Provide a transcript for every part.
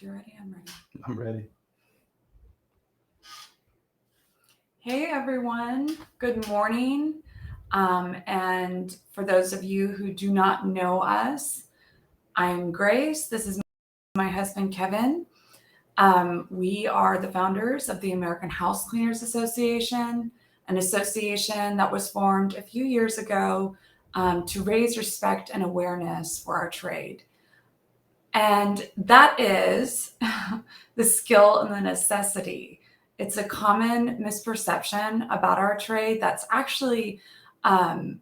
you're ready, I'm ready. I'm ready. Hey everyone, good morning. And for those of you who do not know us, I'm Grace. This is my husband, Kevin. We are the founders of the American House Cleaners Association, an association that was formed a few years ago to raise respect and awareness for our trade. And that is the skill and the necessity. It's a common misperception about our trade that's actually, been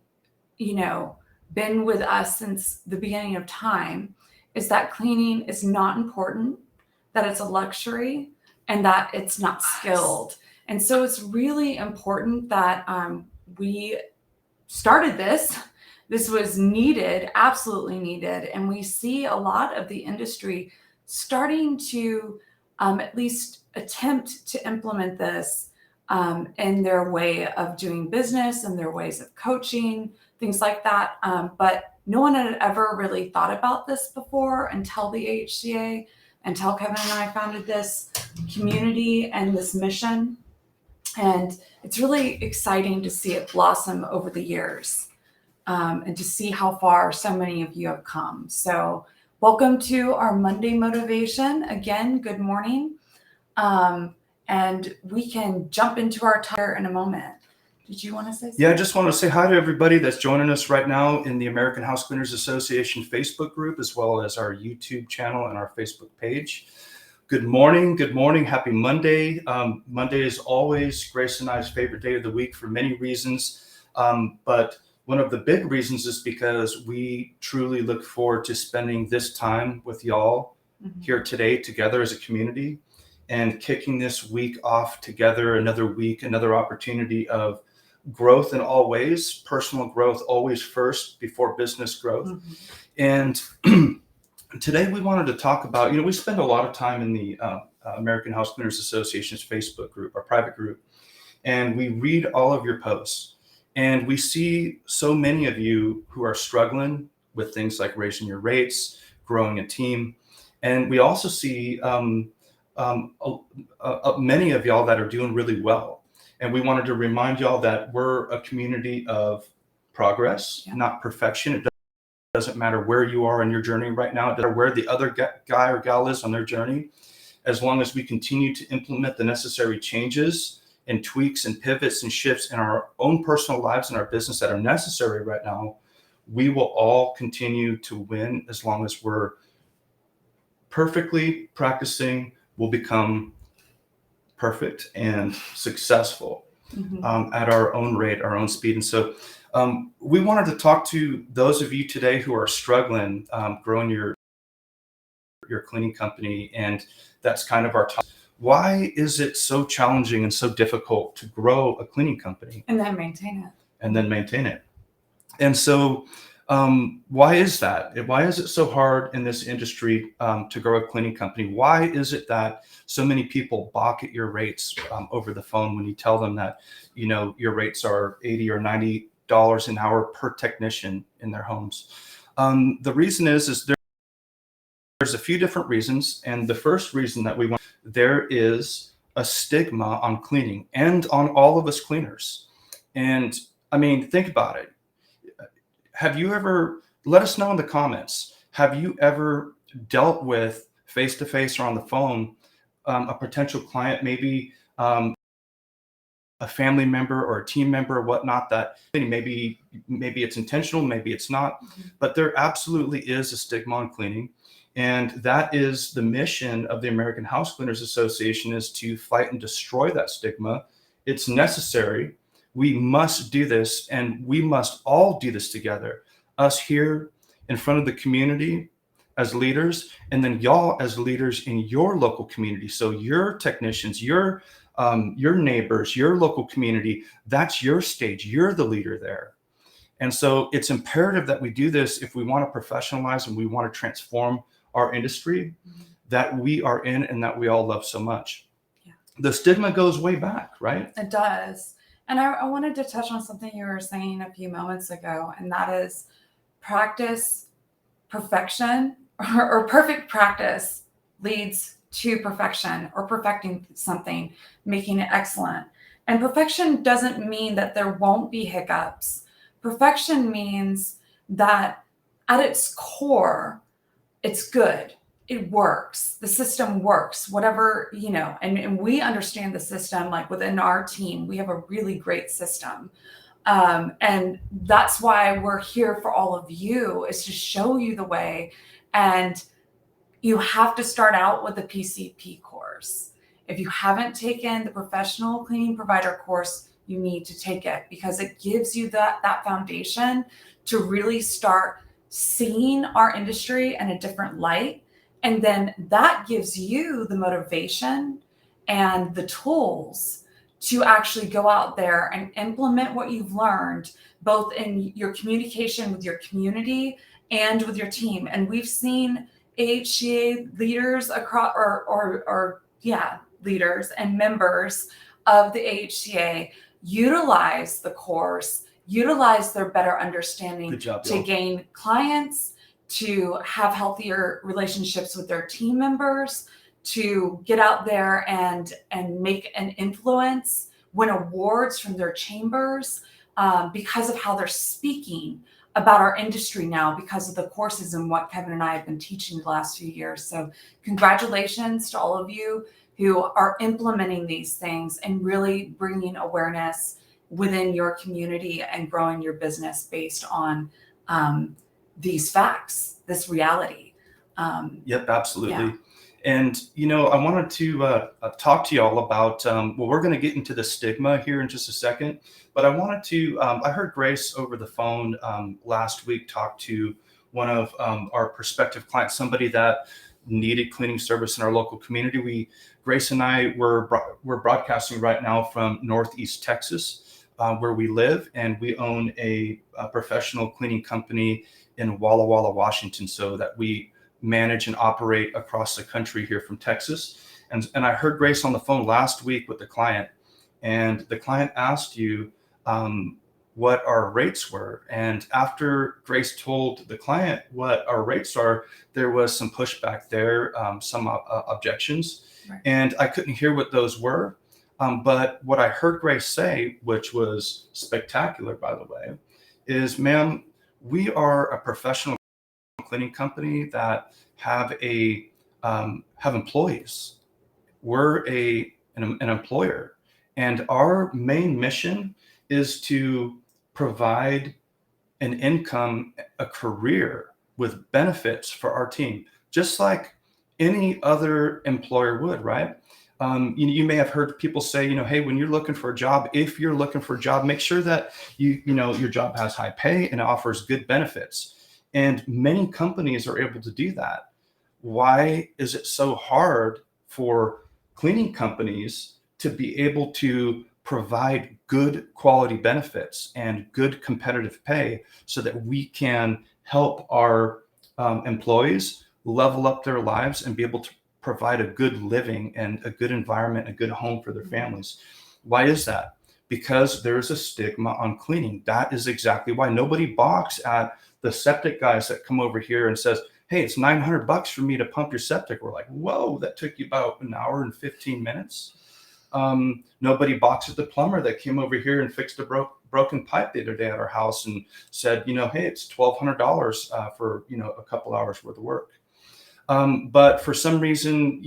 with us since the beginning of time, is that cleaning is not important, that it's a luxury, and that it's not skilled. And so it's really important that we started this. This was needed, absolutely needed. And we see a lot of the industry starting to at least attempt to implement this in their way of doing business and their ways of coaching, things like that. But no one had ever really thought about this before until the HCA, until Kevin and I founded this community and this mission. And it's really exciting to see it blossom over the years. And to see how far so many of you have come. So welcome to our Monday Motivation. Again, good morning. And we can jump into our tire in a moment. Did you want to say something? Yeah, I just want to say hi to everybody that's joining us right now in the American House Cleaners Association Facebook group, as well as our YouTube channel and our Facebook page. Good morning. Good morning. Happy Monday. Monday is always Grace and I's favorite day of the week for many reasons. But one of the big reasons is because we truly look forward to spending this time with y'all here today together as a community and kicking this week off together, another week, another opportunity of growth in all ways, personal growth always first before business growth. And today we wanted to talk about, we spend a lot of time in the American House Cleaners Association's Facebook group, our private group, and we read all of your posts. And we see so many of you who are struggling with things like raising your rates, growing a team. And we also see many of y'all that are doing really well. And we wanted to remind y'all that we're a community of progress, not perfection. It doesn't matter where you are in your journey right now. It doesn't matter where the other guy or gal is on their journey. As long as we continue to implement the necessary changes and tweaks and pivots and shifts in our own personal lives and our business that are necessary right now, we will all continue to win as long as we're perfectly practicing. We'll become perfect and successful at our own rate, our own speed. And so we wanted to talk to those of you today who are struggling growing your cleaning company. And that's kind of our topic. Why is it so challenging and so difficult to grow a cleaning company? And then maintain it. And so why is that? Why is it so hard in this industry to grow a cleaning company? Why is it that so many people balk at your rates over the phone when you tell them that, your rates are $80 or $90 an hour per technician in their homes? The reason is there's a few different reasons. And the first reason that there is a stigma on cleaning and on all of us cleaners. And I mean, think about it. Have you ever, let us know in the comments, have you ever dealt with face-to-face or on the phone a potential client, maybe a family member or a team member or whatnot, that maybe it's intentional, maybe it's not, but there absolutely is a stigma on cleaning. And that is the mission of the American House Cleaners Association, is to fight and destroy that stigma. It's necessary. We must do this, and we must all do this together. Us here in front of the community as leaders, and then y'all as leaders in your local community. So your technicians, your neighbors, your local community, that's your stage. You're the leader there. And so it's imperative that we do this if we want to professionalize and we want to transform our industry that we are in and that we all love so much. The stigma goes way back, right? It does. And I wanted to touch on something you were saying a few moments ago, and that is practice perfection or perfect practice leads to perfection, or perfecting something, making it excellent. And perfection doesn't mean that there won't be hiccups. Perfection means that at its core, it's good. It works. The system works, whatever, and we understand the system. Like within our team, we have a really great system. And that's why we're here for all of you, is to show you the way. And you have to start out with the PCP course. If you haven't taken the professional cleaning provider course, you need to take it, because it gives you that foundation to really start seeing our industry in a different light. And then that gives you the motivation and the tools to actually go out there and implement what you've learned, both in your communication with your community and with your team. And we've seen AHCA leaders across, leaders and members of the AHCA utilize the course, utilize their better understanding Good job, to gain clients, to have healthier relationships with their team members, to get out there and make an influence, win awards from their chambers, because of how they're speaking about our industry now, because of the courses and what Kevin and I have been teaching the last few years. So congratulations to all of you who are implementing these things and really bringing awareness within your community and growing your business based on these facts, this reality. Yep, absolutely. Yeah. And, I wanted to talk to you all about, we're going to get into the stigma here in just a second, but I wanted to, I heard Grace over the phone last week talk to one of our prospective clients, somebody that needed cleaning service in our local community. Grace and I we're broadcasting right now from Northeast Texas, where we live, and we own a professional cleaning company in Walla Walla, Washington, so that we manage and operate across the country here from Texas. And I heard Grace on the phone last week with the client, and the client asked you what our rates were. And after Grace told the client what our rates are, there was some pushback there, some objections. Right. And I couldn't hear what those were. But what I heard Grace say, which was spectacular, by the way, is, ma'am, we are a professional cleaning company that have employees. We're an employer, and our main mission is to provide an income, a career with benefits for our team, just like any other employer would, right? You may have heard people say, hey, when you're looking for a job, if you're looking for a job, make sure that your job has high pay and offers good benefits. And many companies are able to do that. Why is it so hard for cleaning companies to be able to provide good quality benefits and good competitive pay so that we can help our employees level up their lives and be able to provide a good living and a good environment, a good home for their families? Why is that? Because there's a stigma on cleaning. That is exactly why. Nobody balks at the septic guys that come over here and says, hey, it's $900 for me to pump your septic. We're like, whoa, that took you about an hour and 15 minutes. Nobody balks at the plumber that came over here and fixed a broken pipe the other day at our house and said, hey, it's $1,200 for, a couple hours worth of work. But for some reason,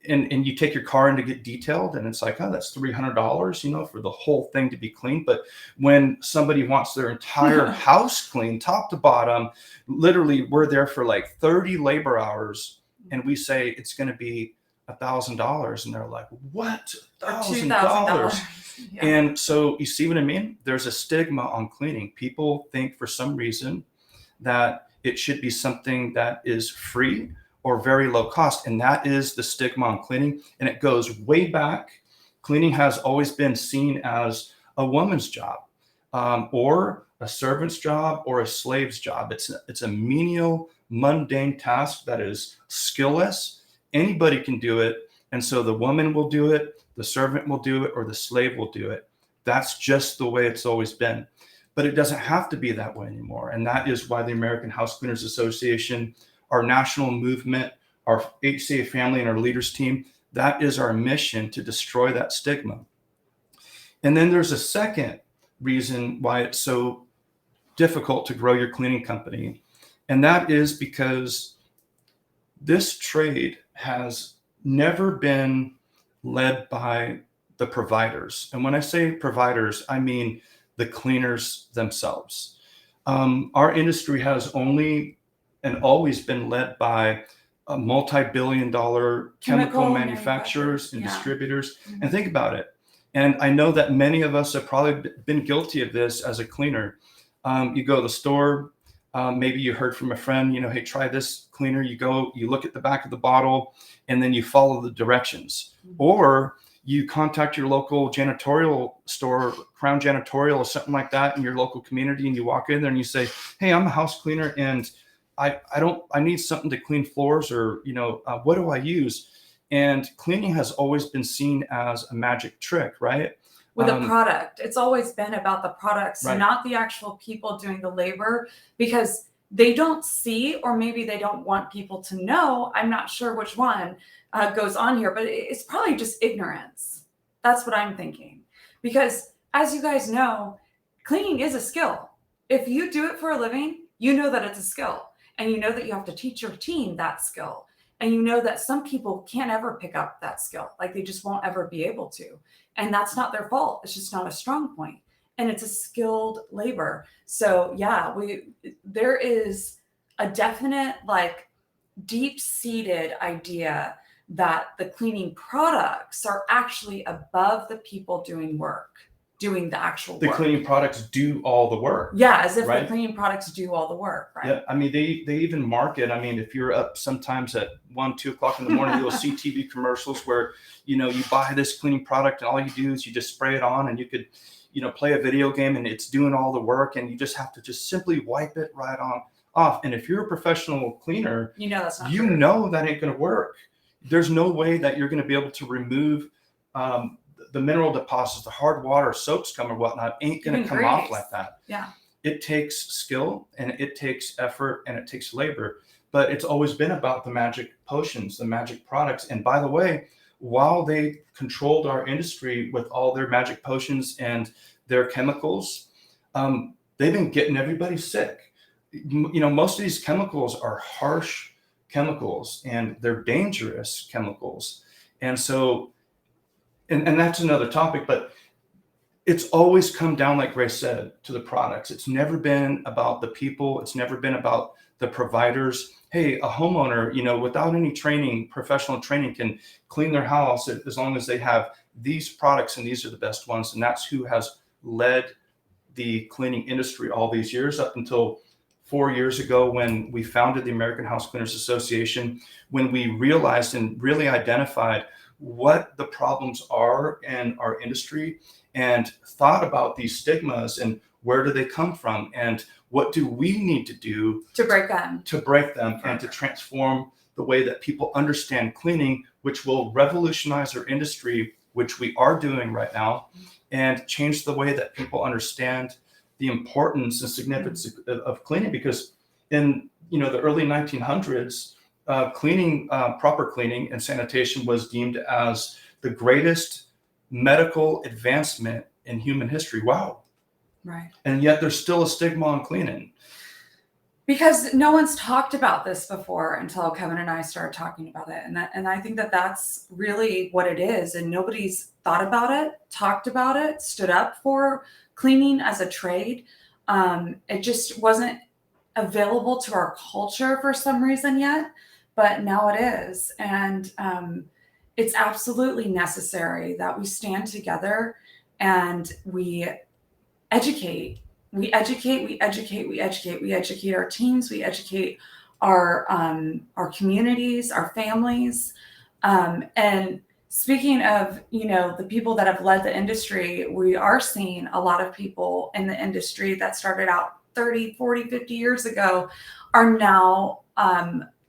and you take your car in to get detailed, and it's like, oh, that's $300, for the whole thing to be cleaned. But when somebody wants their entire house cleaned, top to bottom, literally, we're there for like 30 labor hours, and we say it's going to be $1,000, and they're like, what? $1,000? Yeah. And so you see what I mean? There's a stigma on cleaning. People think for some reason that it should be something that is free or very low cost. And that is the stigma on cleaning. And it goes way back. Cleaning has always been seen as a woman's job, or a servant's job, or a slave's job. It's a menial, mundane task that is skillless. Anybody can do it. And so the woman will do it, the servant will do it, or the slave will do it. That's just the way it's always been. But it doesn't have to be that way anymore. And that is why the American House Cleaners Association, our national movement, our HCA family and our leaders team, that is our mission, to destroy that stigma. And then there's a second reason why it's so difficult to grow your cleaning company. And that is because this trade has never been led by the providers. And when I say providers, I mean the cleaners themselves. Our industry has only and always been led by multi-billion-dollar chemical manufacturers and distributors. Mhm. And think about it. And I know that many of us have probably been guilty of this as a cleaner. You go to the store, maybe you heard from a friend, hey, try this cleaner. You go, you look at the back of the bottle, and then you follow the directions. Mhm. Or you contact your local janitorial store, Crown Janitorial or something like that in your local community, and you walk in there and you say, hey, I'm a house cleaner and I need something to clean floors, or, what do I use? And cleaning has always been seen as a magic trick, right? With a product. It's always been about the products, Right. not the actual people doing the labor, because they don't see, or maybe they don't want people to know. I'm not sure which one goes on here, but it's probably just ignorance. That's what I'm thinking. Because as you guys know, cleaning is a skill. If you do it for a living, you know that it's a skill. And you know that you have to teach your team that skill. And you know that some people can't ever pick up that skill. Like, they just won't ever be able to. And that's not their fault. It's just not a strong point. And it's a skilled labor. So yeah, there is a definite, like, deep-seated idea that the cleaning products are actually above the people doing the actual The work. cleaning products do all the work. Yeah, as if right? the cleaning products do all the work, right? Yeah, I mean, they even market. I mean, if you're up sometimes at 1, 2 o'clock in the morning, you'll see TV commercials where, you buy this cleaning product and all you do is you just spray it on, and you could, play a video game and it's doing all the work, and you just have to just simply wipe it right off. And if you're a professional cleaner, That's not you true. know that ain't going to work. There's no way that you're going to be able to remove the mineral deposits, the hard water, soap scum or whatnot ain't going to come off like that. Yeah. It takes skill, and it takes effort, and it takes labor, but it's always been about the magic potions, the magic products. And by the way, while they controlled our industry with all their magic potions and their chemicals, they've been getting everybody sick. Most of these chemicals are harsh chemicals, and they're dangerous chemicals. And so, and that's another topic, but it's always come down, like Grace said, to the products. It's never been about the people. It's never been about the providers. Hey, a homeowner, without any training, professional training, can clean their house as long as they have these products, and these are the best ones. And that's who has led the cleaning industry all these years, up until 4 years ago when we founded the American House Cleaners Association, when we realized and really identified what the problems are in our industry, and thought about these stigmas and where do they come from, and what do we need to do to break them and to transform the way that people understand cleaning, which will revolutionize our industry, which we are doing right now, and change the way that people understand the importance and significance of cleaning. Because in the early 1900s, proper cleaning and sanitation was deemed as the greatest medical advancement in human history. Wow. Right. And yet there's still a stigma on cleaning. Because no one's talked about this before until Kevin and I started talking about it. And I think that that's really what it is. And nobody's thought about it, talked about it, stood up for cleaning as a trade. It just wasn't available to our culture for some reason yet, but now it is. And it's absolutely necessary that we stand together and we educate our teams, we educate our communities, our families. And speaking of, the people that have led the industry, we are seeing a lot of people in the industry that started out 30, 40, 50 years ago are now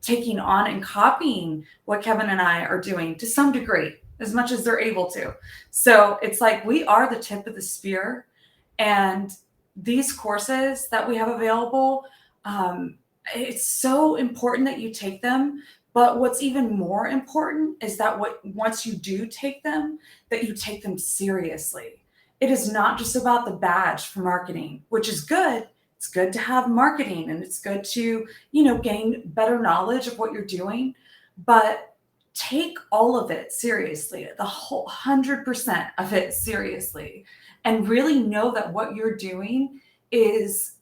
taking on and copying what Kevin and I are doing to some degree, as much as they're able to. So it's like we are the tip of the spear. And these courses that we have available, it's so important that you take them, But what's even more important is that once you do take them, that you take them seriously. It is not just about the badge for marketing, which is good. It's good to have marketing and it's good to, gain better knowledge of what you're doing, but take all of it seriously, the whole 100% of it seriously, and really know that what you're doing is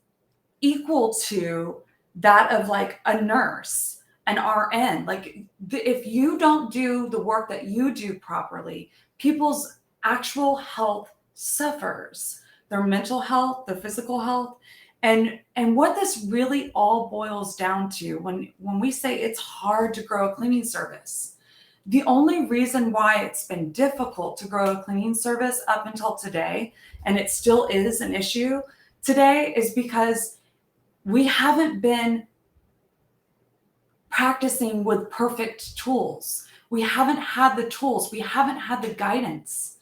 equal to that of like a nurse, an RN. Like if you don't do the work that you do properly, people's actual health suffers, their mental health, their physical health. And what this really all boils down to when we say it's hard to grow a cleaning service, the only reason why it's been difficult to grow a cleaning service up until today, and it still is an issue today, is because we haven't been practicing with perfect tools. We haven't had the tools. We haven't had the guidance.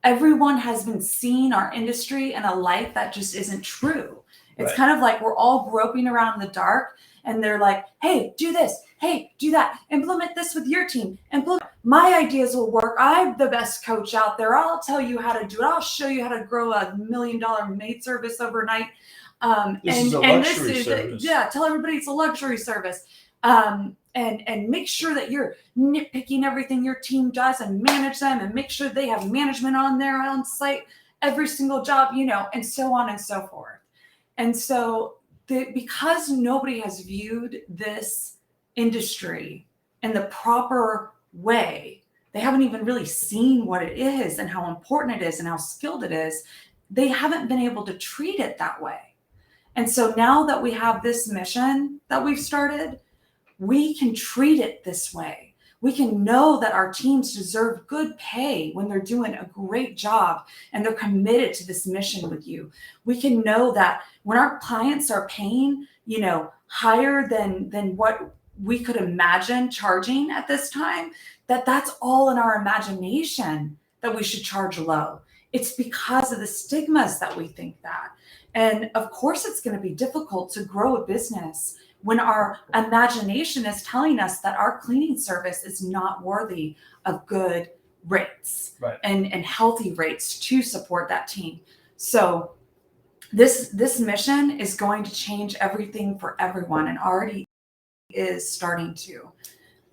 Everyone has been seeing our industry in a light that just isn't true. It's Right. kind of like we're all groping around in the dark and they're like, hey, do this. Hey, do that. Implement this with your team. My ideas will work. I'm the best coach out there. I'll tell you how to do it. I'll show you how to grow a $1 million maid service overnight. This is a And luxury service. tell everybody it's a luxury service. And make sure that you're nitpicking everything your team does and manage them and make sure they have management on there on site, every single job, and so on and so forth. And so because nobody has viewed this industry in the proper way, they haven't even really seen what it is and how important it is and how skilled it is. They haven't been able to treat it that way. And so now that we have this mission that we've started, we can treat it this way. We can know that our teams deserve good pay when they're doing a great job and they're committed to this mission with you. We can know that when our clients are paying, higher than what we could imagine charging at this time, that's all in our imagination that we should charge low. It's because of the stigmas that we think that. And of course, it's going to be difficult to grow a business when our imagination is telling us that our cleaning service is not worthy of good rates, Right. and healthy rates to support that team. So this mission is going to change everything for everyone and already is starting to.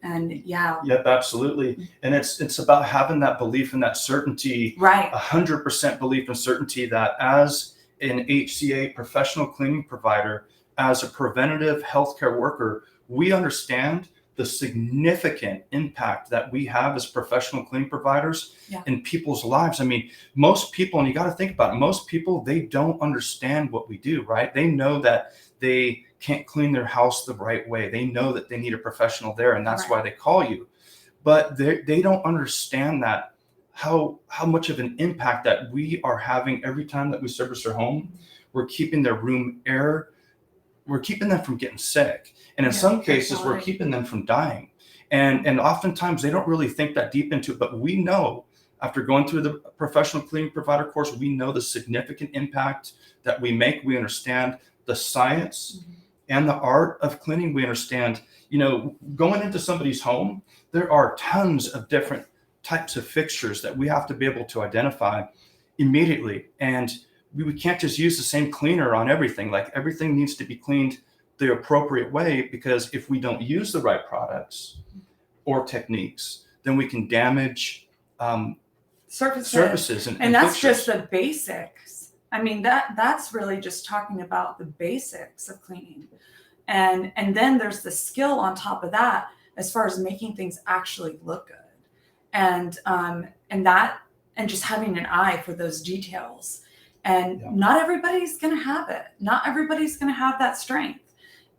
And yeah. Yep, absolutely. And it's about having that belief and that certainty, Right. 100% belief and certainty that as an HCA professional cleaning provider, as a preventative healthcare worker, we understand the significant impact that we have as professional cleaning providers in people's lives. I mean, most people, and you got to think about it, most people, they don't understand what we do, right? They know that they can't clean their house the right way. They know that they need a professional there, and that's why they call you. But they don't understand that how much of an impact that we are having every time that we service their home. We're keeping their room air. We're keeping them from getting sick. And in some cases, we're keeping them from dying. And oftentimes they don't really think that deep into it, but we know after going through the professional cleaning provider course, we know the significant impact that we make. We understand the science and the art of cleaning. We understand, going into somebody's home, there are tons of different types of fixtures that we have to be able to identify immediately. And we can't just use the same cleaner on everything. Like everything needs to be cleaned the appropriate way, because if we don't use the right products or techniques, then we can damage surfaces and that's fixtures. just the basics. I mean, that's really just talking about the basics of cleaning. And then there's the skill on top of that as far as making things actually look good. And just having an eye for those details. And not everybody's going to have it. Not everybody's going to have that strength.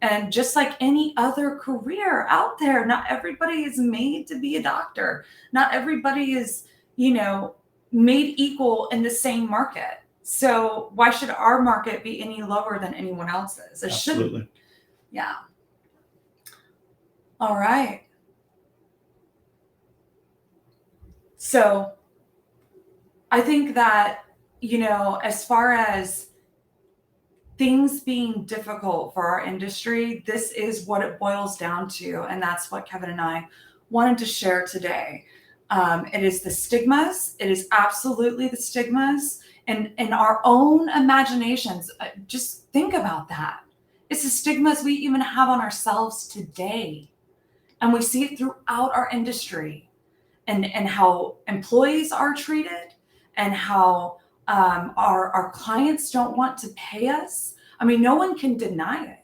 And just like any other career out there, not everybody is made to be a doctor. Not everybody is, made equal in the same market. So why should our market be any lower than anyone else's? It Absolutely. shouldn't. Yeah. All right. So I think that, as far as things being difficult for our industry, this is what it boils down to. And that's what Kevin and I wanted to share today. It is the stigmas. It is absolutely the stigmas and in our own imaginations. Just think about that. It's the stigmas we even have on ourselves today. And we see it throughout our industry and how employees are treated and how our clients don't want to pay us. I mean, no one can deny it.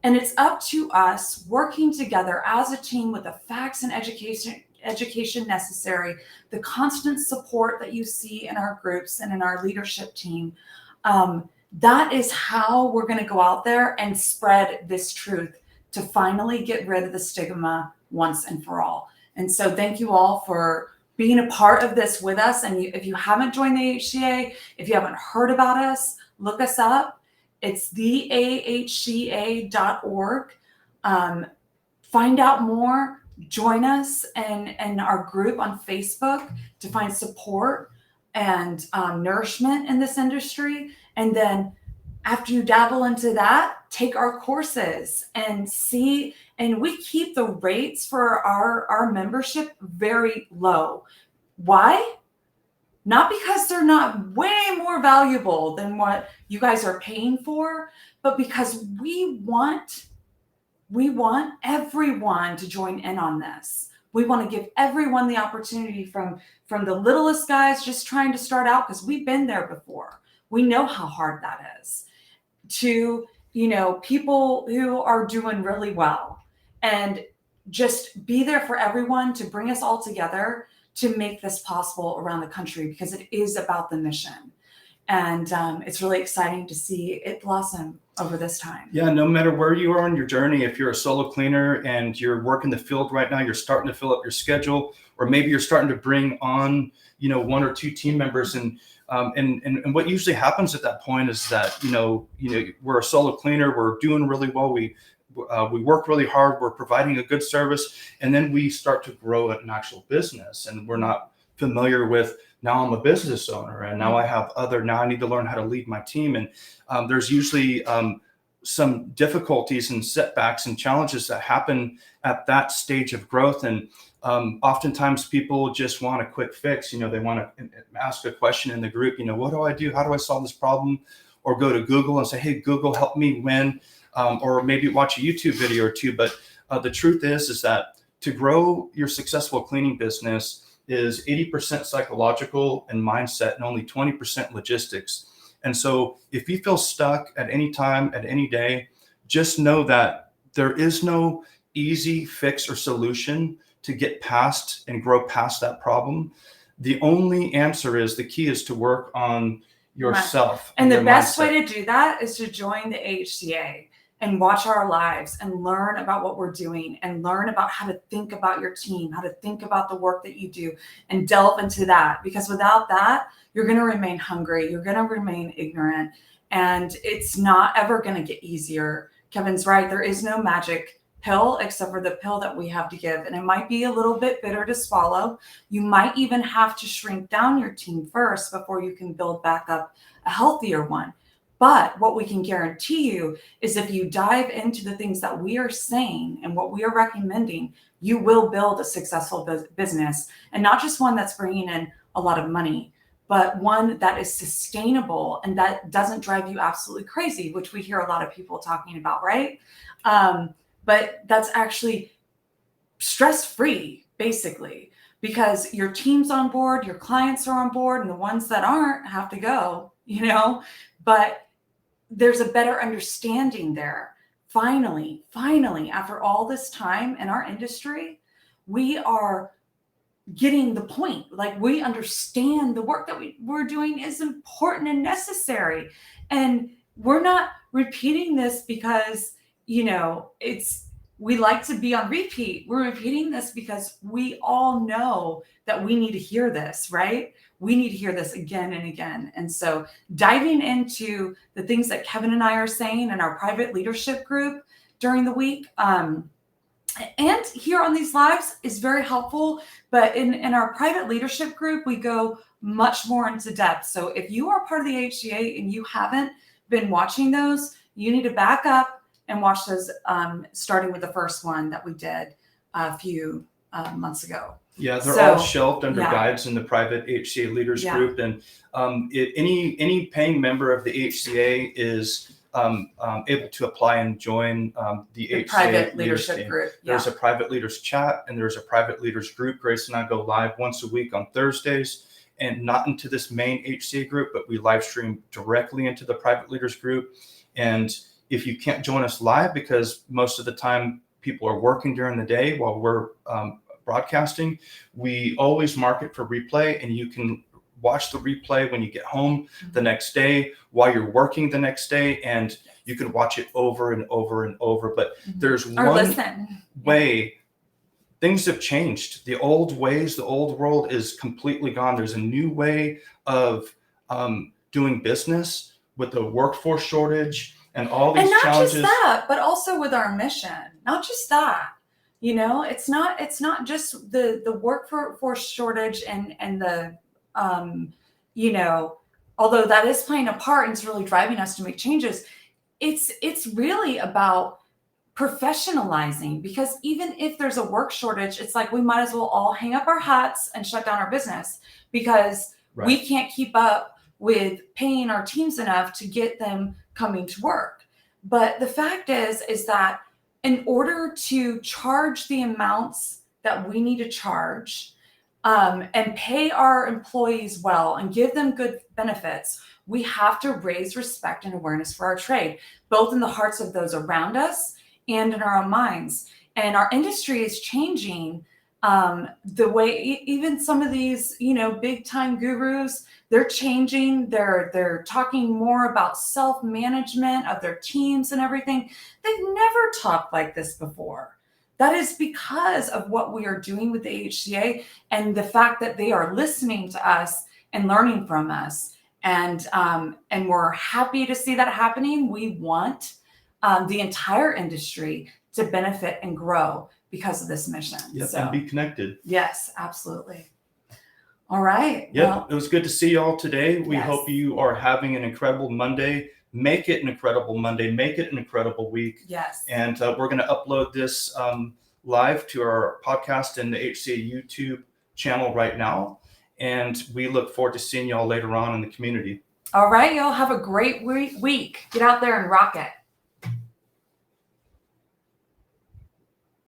And it's up to us working together as a team with the facts and education necessary, the constant support that you see in our groups and in our leadership team. That is how we're going to go out there and spread this truth to finally get rid of the stigma once and for all. And so thank you all for being a part of this with us. And if you haven't joined the AHCA, if you haven't heard about us, look us up. It's theahca.org. Find out more. Join us and our group on Facebook to find support and nourishment in this industry. And then after you dabble into that, take our courses and see. And we keep the rates for our membership very low. Why? Not because they're not way more valuable than what you guys are paying for, but because we want everyone to join in on this. We want to give everyone the opportunity from the littlest guys just trying to start out, because we've been there before. We know how hard that is, to, people who are doing really well, and just be there for everyone to bring us all together to make this possible around the country, because it is about the mission. And it's really exciting to see it blossom over this time. Yeah, no matter where you are on your journey, if you're a solo cleaner and you're working the field right now, you're starting to fill up your schedule, or maybe you're starting to bring on, one or two team members. And what usually happens at that point is that, we're a solo cleaner, we're doing really well. We work really hard, we're providing a good service, and then we start to grow an actual business, and we're not familiar with, now I'm a business owner, and now now I need to learn how to lead my team. And there's usually some difficulties and setbacks and challenges that happen at that stage of growth. And oftentimes people just want a quick fix. They want to ask a question in the group, what do I do? How do I solve this problem? Or go to Google and say, hey, Google, help me win. Or maybe watch a YouTube video or two. But the truth is that to grow your successful cleaning business is 80% psychological and mindset, and only 20% logistics. And so if you feel stuck at any time, at any day, just know that there is no easy fix or solution to get past and grow past that problem. The only answer is, the key is to work on yourself. And the best way to do that is to join the AHCA and watch our lives and learn about what we're doing, and learn about how to think about your team, how to think about the work that you do, and delve into that. Because without that, you're going to remain hungry. You're going to remain ignorant, and it's not ever going to get easier. Kevin's right. There is no magic pill except for the pill that we have to give. And it might be a little bit bitter to swallow. You might even have to shrink down your team first before you can build back up a healthier one. But what we can guarantee you is, if you dive into the things that we are saying and what we are recommending, you will build a successful business, and not just one that's bringing in a lot of money, but one that is sustainable and that doesn't drive you absolutely crazy, which we hear a lot of people talking about, right? But that's actually stress-free, basically, because your team's on board, your clients are on board, and the ones that aren't have to go, but there's a better understanding there. Finally, after all this time in our industry, we are getting the point. Like, we understand the work that we're doing is important and necessary. And we're not repeating this because, we like to be on repeat. We're repeating this because we all know that we need to hear this, right? We need to hear this again and again. And so diving into the things that Kevin and I are saying in our private leadership group during the week, and here on these lives, is very helpful. But in our private leadership group, we go much more into depth. So if you are part of the HCA and you haven't been watching those, you need to back up and watch those, starting with the first one that we did a few months ago. Yeah, they're So, all shelved under yeah. guides in the private HCA leaders Yeah. group, and any paying member of the HCA is able to apply and join the HCA private leaders leadership team. group. There's a private leaders chat, and there's a private leaders group. Grace and I go live once a week on Thursdays, and not into this main HCA group, but we live stream directly into the private leaders group. And if you can't join us live, because most of the time people are working during the day while we're broadcasting, we always mark it for replay, and you can watch the replay when you get home the next day, while you're working the next day, and you can watch it over and over and over. But there's one way. Things have changed. The old ways, the old world is completely gone. There's a new way of doing business with the workforce shortage and all these challenges. And not just that, but also with our mission. Not just that. You know, it's not just the workforce shortage and the you know, although that is playing a part and it's really driving us to make changes, it's really about professionalizing, because even if there's a work shortage, it's like we might as well all hang up our hats and shut down our business, because we can't keep up with paying our teams enough to get them coming to work. But the fact is that in order to charge the amounts that we need to charge, and pay our employees well and give them good benefits, we have to raise respect and awareness for our trade, both in the hearts of those around us and in our own minds. And our industry is changing the way even some of these, you know, big time gurus, they're changing. They're talking more about self-management of their teams and everything. They've never talked like this before. That is because of what we are doing with the HCA and the fact that they are listening to us and learning from us. And we're happy to see that happening. We want the entire industry to benefit and grow because of this mission. Yep, so, and be connected. Yes, absolutely. All right. Yep, well, it was good to see you all today. We Yes. hope you are having an incredible Monday. Make it an incredible Monday. Make it an incredible week. Yes. And we're going to upload this live to our podcast and the HCA YouTube channel right now. And we look forward to seeing y'all later on in the community. All right, y'all have a great week. Get out there and rock it.